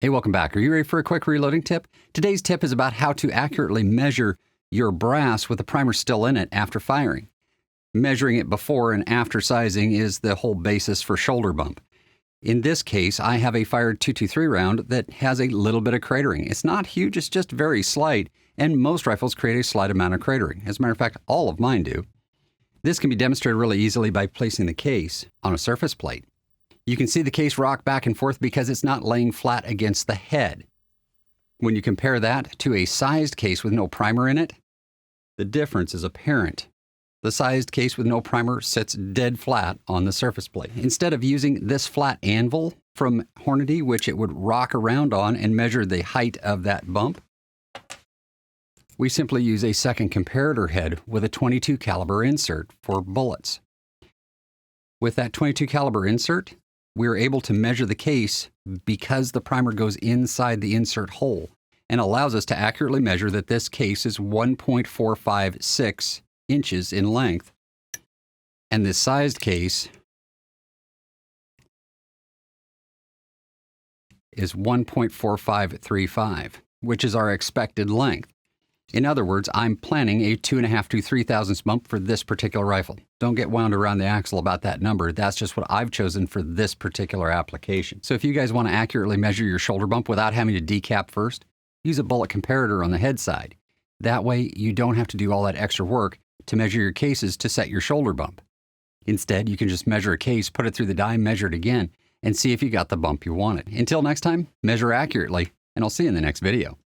Hey, welcome back. Are you ready for a quick reloading tip? Today's tip is about how to accurately measure your brass with the primer still in it after firing. Measuring it before and after sizing is the whole basis for shoulder bump. In this case, I have a fired .223 round that has a little bit of cratering. It's not huge, it's just very slight, and most rifles create a slight amount of cratering. As a matter of fact, all of mine do. This can be demonstrated really easily by placing the case on a surface plate. You can see the case rock back and forth because it's not laying flat against the head. When you compare that to a sized case with no primer in it, the difference is apparent. The sized case with no primer sits dead flat on the surface plate. Instead of using this flat anvil from Hornady, which it would rock around on and measure the height of that bump, we simply use a second comparator head with a .22 caliber insert for bullets. With that .22 caliber insert, we're able to measure the case because the primer goes inside the insert hole and allows us to accurately measure that this case is 1.456 inches in length. And this sized case is 1.4535, which is our expected length. In other words, I'm planning a 2.5 to 3 thousandths bump for this particular rifle. Don't get wound around the axle about that number. That's just what I've chosen for this particular application. So if you guys want to accurately measure your shoulder bump without having to decap first, use a bullet comparator on the head side. That way you don't have to do all that extra work to measure your cases to set your shoulder bump. Instead, you can just measure a case, put it through the die, measure it again, and see if you got the bump you wanted. Until next time, measure accurately, and I'll see you in the next video.